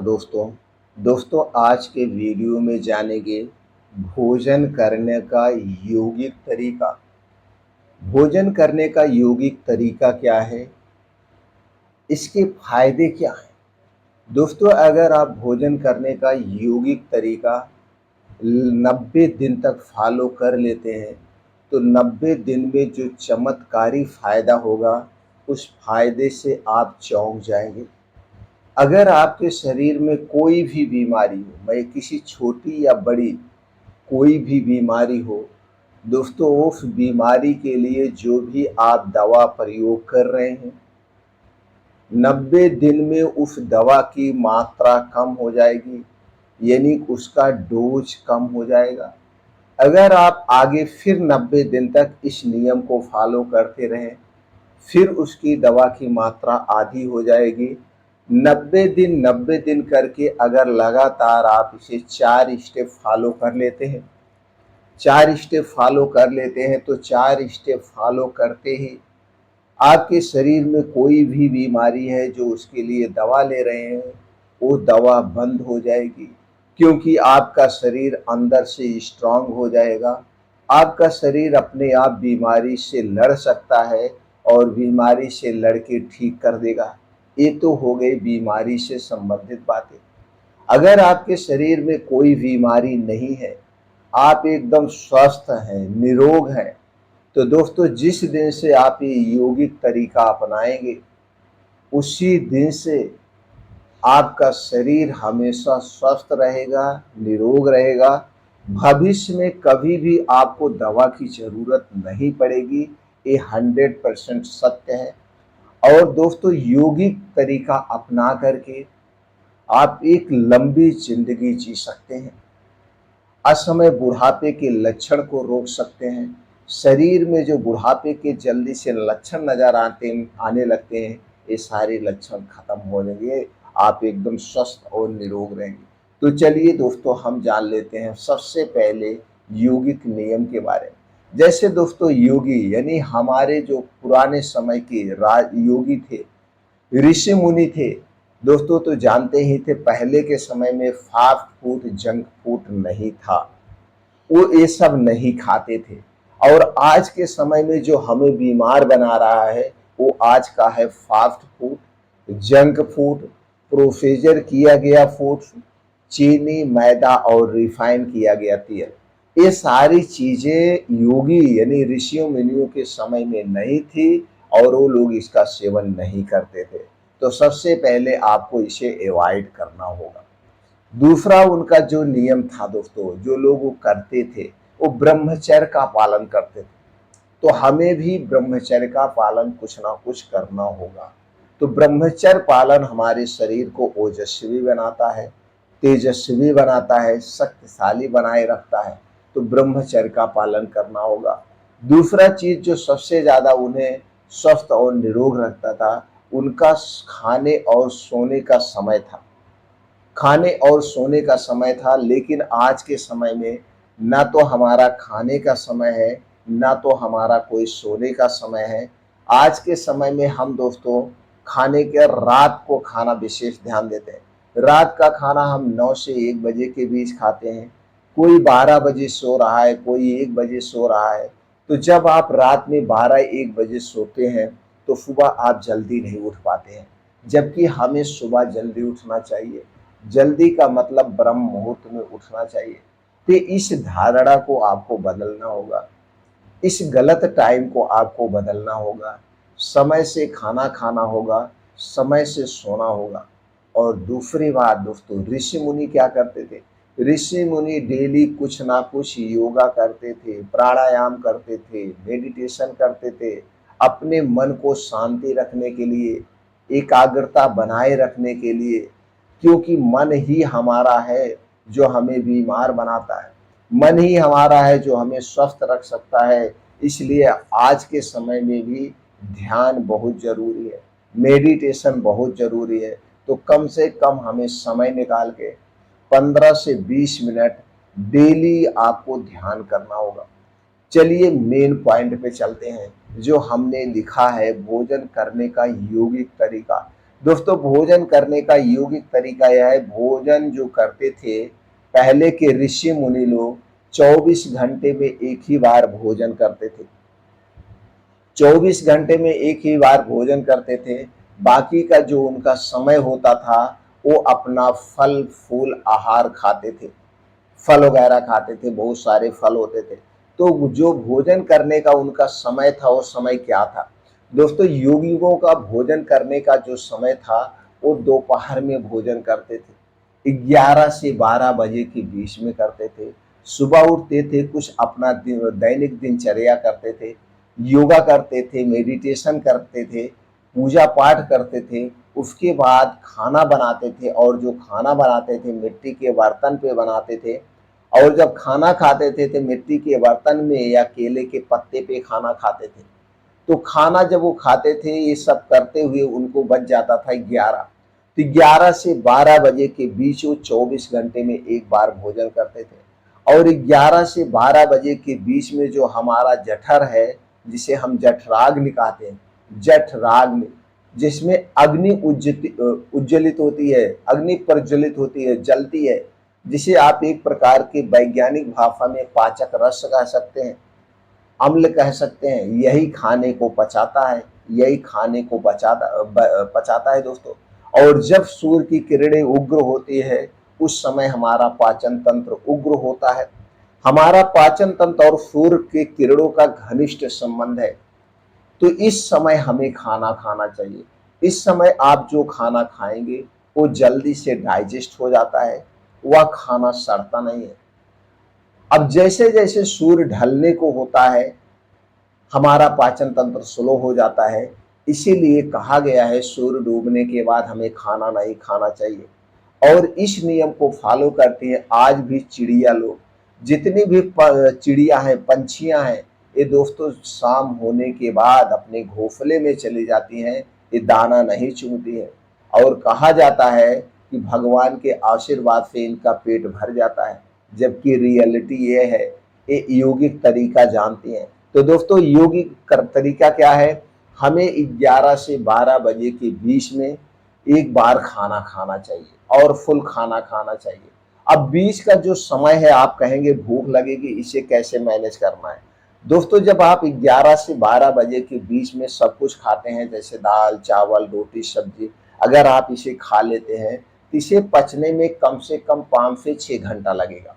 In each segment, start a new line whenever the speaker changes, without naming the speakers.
दोस्तों आज के वीडियो में जानेंगे भोजन करने का यौगिक तरीका। भोजन करने का यौगिक तरीका क्या है? इसके फायदे क्या हैं? दोस्तों अगर आप भोजन करने का यौगिक तरीका 90 दिन तक फॉलो कर लेते हैं तो 90 दिन में जो चमत्कारी फ़ायदा होगा उस फ़ायदे से आप चौंक जाएंगे। अगर आपके शरीर में कोई भी बीमारी हो, मैं किसी छोटी या बड़ी कोई भी बीमारी हो, दोस्तों उस बीमारी के लिए जो भी आप दवा प्रयोग कर रहे हैं 90 दिन में उस दवा की मात्रा कम हो जाएगी, यानी उसका डोज कम हो जाएगा। अगर आप आगे फिर 90 दिन तक इस नियम को फॉलो करते रहें फिर उसकी दवा की मात्रा आधी हो जाएगी। 90 दिन करके अगर लगातार आप इसे 4 स्टेप फॉलो कर लेते हैं 4 स्टेप फॉलो कर लेते हैं तो 4 स्टेप फॉलो करते ही आपके शरीर में कोई भी बीमारी है जो उसके लिए दवा ले रहे हैं वो दवा बंद हो जाएगी, क्योंकि आपका शरीर अंदर से स्ट्रांग हो जाएगा। आपका शरीर अपने आप बीमारी से लड़ सकता है और बीमारी से लड़ के ठीक कर देगा। ये तो हो गई बीमारी से संबंधित बातें। अगर आपके शरीर में कोई बीमारी नहीं है, आप एकदम स्वस्थ हैं, निरोग हैं, तो दोस्तों जिस दिन से आप ये यौगिक तरीका अपनाएंगे उसी दिन से आपका शरीर हमेशा स्वस्थ रहेगा, निरोग रहेगा। भविष्य में कभी भी आपको दवा की ज़रूरत नहीं पड़ेगी। ये 100% सत्य है। और दोस्तों यौगिक तरीका अपना करके आप एक लंबी ज़िंदगी जी सकते हैं। असमय बुढ़ापे के लक्षण को रोक सकते हैं। शरीर में जो बुढ़ापे के जल्दी से लक्षण नज़र आने लगते हैं ये सारे लक्षण खत्म हो जाएंगे। आप एकदम स्वस्थ और निरोग रहेंगे। तो चलिए दोस्तों हम जान लेते हैं सबसे पहले यौगिक नियम के बारे में। जैसे दोस्तों योगी यानी हमारे जो पुराने समय के राज योगी थे, ऋषि मुनि थे, दोस्तों तो जानते ही थे पहले के समय में फास्ट फूड जंक फूड नहीं था, वो ये सब नहीं खाते थे। और आज के समय में जो हमें बीमार बना रहा है वो आज का है fast food, junk food, processor किया गया फूड, चीनी, मैदा और रिफाइन किया गया तेल। ये सारी चीजें योगी यानी ऋषियों मुनियों के समय में नहीं थी और वो लोग इसका सेवन नहीं करते थे। तो सबसे पहले आपको इसे अवॉइड करना होगा। दूसरा उनका जो नियम था दोस्तों, जो लोग वो करते थे वो ब्रह्मचर्य का पालन करते थे। तो हमें भी ब्रह्मचर्य का पालन कुछ ना कुछ करना होगा। तो ब्रह्मचर्य पालन हमारे शरीर को ओजस्वी बनाता है, तेजस्वी बनाता है, शक्तिशाली बनाए रखता है। तो ब्रह्मचर्य का पालन करना होगा। दूसरा चीज जो सबसे ज्यादा उन्हें स्वस्थ और निरोग रखता था उनका खाने और सोने का समय था। खाने और सोने का समय था, लेकिन आज के समय में ना तो हमारा खाने का समय है ना तो हमारा कोई सोने का समय है। आज के समय में हम दोस्तों खाने के रात को खाना विशेष ध्यान देते हैं। रात का खाना हम 9 से 1 बजे के बीच खाते हैं। कोई 12 बजे सो रहा है, कोई 1 बजे सो रहा है। तो जब आप रात में 12-1 बजे सोते हैं तो सुबह आप जल्दी नहीं उठ पाते हैं, जबकि हमें सुबह जल्दी उठना चाहिए। जल्दी का मतलब ब्रह्म मुहूर्त में उठना चाहिए। तो इस धारणा को आपको बदलना होगा, इस गलत टाइम को आपको बदलना होगा। समय से खाना खाना होगा, समय से सोना होगा। और दूसरी बात दोस्तों, ऋषि मुनि क्या करते थे? ऋषि मुनि डेली कुछ ना कुछ योगा करते थे, प्राणायाम करते थे, मेडिटेशन करते थे, अपने मन को शांति रखने के लिए, एकाग्रता बनाए रखने के लिए। क्योंकि मन ही हमारा है जो हमें बीमार बनाता है, मन ही हमारा है जो हमें स्वस्थ रख सकता है। इसलिए आज के समय में भी ध्यान बहुत जरूरी है, मेडिटेशन बहुत जरूरी है। तो कम से कम हमें समय निकाल के 15 से 20 मिनट डेली आपको ध्यान करना होगा। चलिए मेन पॉइंट पे चलते हैं जो हमने लिखा है भोजन करने का यौगिक तरीका। दोस्तों भोजन करने का यौगिक तरीका यह है, भोजन जो करते थे पहले के ऋषि मुनि लोग 24 घंटे में एक ही बार भोजन करते थे। 24 घंटे में एक ही बार भोजन करते थे। बाकी का जो उनका समय होता था वो अपना फल फूल आहार खाते थे, फल वगैरह खाते थे, बहुत सारे फल होते थे। तो जो भोजन करने का उनका समय था वो समय क्या था? दोस्तों योगियों का भोजन करने का जो समय था वो दोपहर में भोजन करते थे, 11 से 12 बजे के बीच में करते थे। सुबह उठते थे, कुछ अपना दैनिक दिनचर्या करते थे, योगा करते थे, मेडिटेशन करते थे, पूजा पाठ करते थे। उसके बाद खाना बनाते थे और जो खाना बनाते थे मिट्टी के बर्तन पे बनाते थे। और जब खाना खाते थे तो मिट्टी के बर्तन में या केले के पत्ते पे खाना खाते थे। तो खाना जब वो खाते थे ये सब करते हुए उनको बच जाता था 11। तो 11 से 12 बजे के बीच वो 24 घंटे में एक बार भोजन करते थे। और 11 से 12 बजे के बीच में जो हमारा जठर है, जिसे हम जठराग्नि कहते हैं, जठराग्नि, जिसमें अग्नि उज्ज्वलित होती है, अग्नि प्रज्वलित होती है, जलती है, जिसे आप एक प्रकार के वैज्ञानिक भाषा में पाचक रस कह सकते हैं, अम्ल कह सकते हैं। यही खाने को पचाता है, यही खाने को पचाता है दोस्तों। और जब सूर्य की किरणें उग्र होती है उस समय हमारा पाचन तंत्र उग्र होता है। हमारा पाचन तंत्र और सूर्य के किरणों का घनिष्ठ संबंध है। तो इस समय हमें खाना खाना चाहिए। इस समय आप जो खाना खाएंगे वो जल्दी से डाइजेस्ट हो जाता है, वह खाना सड़ता नहीं है। अब जैसे जैसे सूर्य ढलने को होता है हमारा पाचन तंत्र स्लो हो जाता है। इसीलिए कहा गया है सूर्य डूबने के बाद हमें खाना नहीं खाना चाहिए। और इस नियम को फॉलो करते हैं आज भी चिड़िया लोग, जितनी भी चिड़िया हैं, पंछियां हैं, ये दोस्तों शाम होने के बाद अपने घोंसले में चली जाती हैं, ये दाना नहीं चुगती है। और कहा जाता है कि भगवान के आशीर्वाद से इनका पेट भर जाता है, जबकि रियलिटी ये है ये यौगिक तरीका जानती हैं। तो दोस्तों यौगिक तरीका क्या है? हमें 11 से 12 बजे के बीच में एक बार खाना खाना चाहिए और फुल खाना खाना चाहिए। अब बीच का जो समय है आप कहेंगे भूख लगेगी, इसे कैसे मैनेज करना है? दोस्तों जब आप 11 से 12 बजे के बीच में सब कुछ खाते हैं, जैसे दाल चावल रोटी सब्जी, अगर आप इसे खा लेते हैं तो इसे पचने में कम से कम 5 से 6 घंटा लगेगा।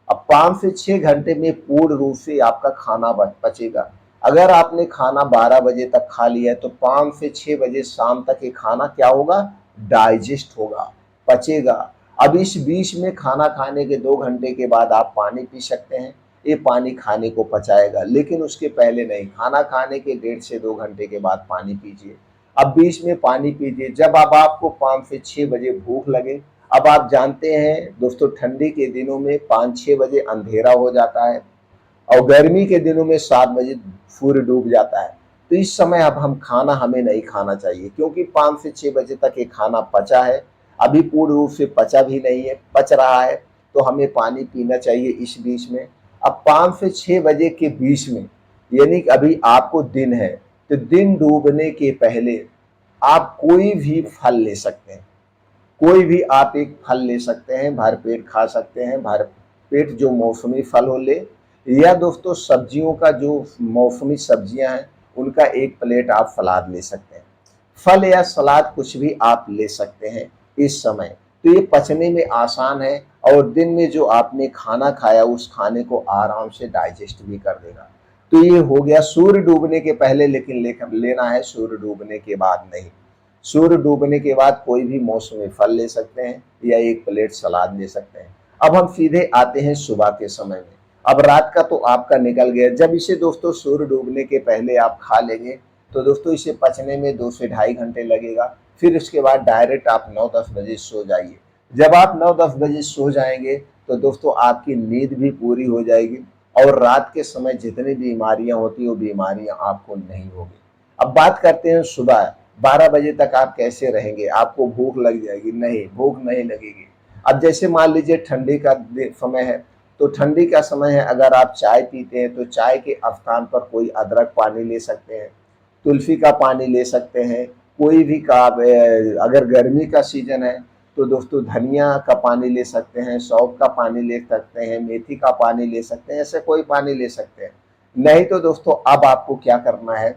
अब 5 से 6 घंटे में पूर्ण रूप से आपका खाना पचेगा। अगर आपने खाना 12 बजे तक खा लिया है तो 5 से 6 बजे शाम तक ये खाना क्या होगा? डाइजेस्ट होगा, पचेगा। अब इस बीच में खाना खाने के 2 घंटे के बाद आप पानी पी सकते हैं, ये पानी खाने को पचाएगा, लेकिन उसके पहले नहीं। खाना खाने के 1.5 से 2 घंटे के बाद पानी पीजिए। अब बीच में पानी पीजिए जब अब आपको 5 से 6 बजे भूख लगे। अब आप जानते हैं दोस्तों ठंडी के दिनों में 5-6 बजे अंधेरा हो जाता है और गर्मी के दिनों में 7 बजे सूर्य डूब जाता है। तो इस समय अब हम खाना हमें नहीं खाना चाहिए, क्योंकि 5 से 6 बजे तक ये खाना पचा है, अभी पूर्ण रूप से पचा भी नहीं है, पच रहा है। तो हमें पानी पीना चाहिए इस बीच में। अब 5 से 6 बजे के बीच में, यानी कि अभी आपको दिन है, तो दिन डूबने के पहले आप कोई भी फल ले सकते हैं। कोई भी आप एक फल ले सकते हैं, भर पेट खा सकते हैं, भर पेट जो मौसमी फल हो ले, या दोस्तों सब्जियों का जो मौसमी सब्जियां हैं उनका एक प्लेट आप सलाद ले सकते हैं। फल या सलाद कुछ भी आप ले सकते हैं इस समय। तो ये पचने में आसान है और दिन में जो आपने खाना खाया उस खाने को आराम से डाइजेस्ट भी कर देगा। तो ये हो गया सूर्य डूबने के पहले, लेकिन लेना है सूर्य डूबने के बाद नहीं। सूर्य डूबने के बाद कोई भी मौसमी फल ले सकते हैं या एक प्लेट सलाद ले सकते हैं। अब हम सीधे आते हैं सुबह के समय में। अब रात का तो आपका निकल गया। जब इसे दोस्तों सूर्य डूबने के पहले आप खा लेंगे तो दोस्तों इसे पचने में 2 से ढाई घंटे लगेगा। फिर उसके बाद डायरेक्ट आप 9-10 बजे सो जाइए। जब आप 9-10 बजे सो जाएंगे तो दोस्तों आपकी नींद भी पूरी हो जाएगी और रात के समय जितनी बीमारियां होती हैं वो बीमारियां आपको नहीं होगी। अब बात करते हैं सुबह 12 बजे तक आप कैसे रहेंगे? आपको भूख लग जाएगी? नहीं, भूख नहीं लगेगी। अब जैसे मान लीजिए ठंडी का समय है, तो ठंडी का समय है, अगर आप चाय पीते हैं तो चाय के स्थान पर कोई अदरक पानी ले सकते हैं, तुलसी का पानी ले सकते हैं, कोई भी का अगर गर्मी का सीजन है तो दोस्तों धनिया का पानी ले सकते हैं, सौंफ का पानी ले सकते हैं, मेथी का पानी ले सकते हैं, ऐसे कोई पानी ले सकते हैं। नहीं तो दोस्तों अब आपको क्या करना है,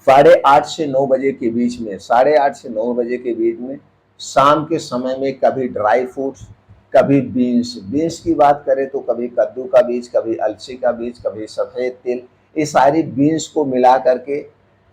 8:30 से 9 बजे के बीच में, 8:30 से 9 बजे के बीच में शाम के समय में कभी ड्राई फ्रूट्स, कभी बीन्स, बीन्स की बात करें तो कभी कद्दू का बीज, कभी अलसी का बीज, कभी सफ़ेद तिल, ये सारी बीन्स को मिला करके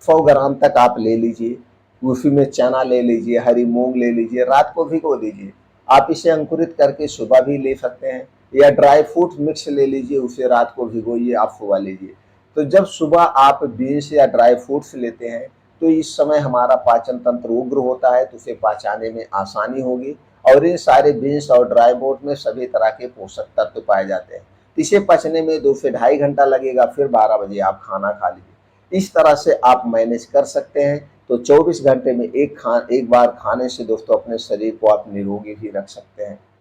100 ग्राम तक आप ले लीजिए। उसी में चना ले लीजिए, हरी मूंग ले लीजिए, रात को भिगो दीजिए। आप इसे अंकुरित करके सुबह भी ले सकते हैं, या ड्राई फ्रूट मिक्स ले लीजिए, उसे रात को भिगोइए, आप सुबह लीजिए। तो जब सुबह आप बीन्स या ड्राई फ्रूट्स लेते हैं तो इस समय हमारा पाचन तंत्र उग्र होता है, तो उसे पचाने में आसानी होगी। और इन सारे बीन्स और ड्राई फ्रूट में सभी तरह के पोषक तत्व पाए जाते हैं। इसे पचने में 2 से ढाई घंटा लगेगा, फिर 12 बजे आप खाना खा लीजिए। इस तरह से आप मैनेज कर सकते हैं। तो 24 घंटे में एक बार खाने से दोस्तों अपने शरीर को आप निरोगी भी रख सकते हैं।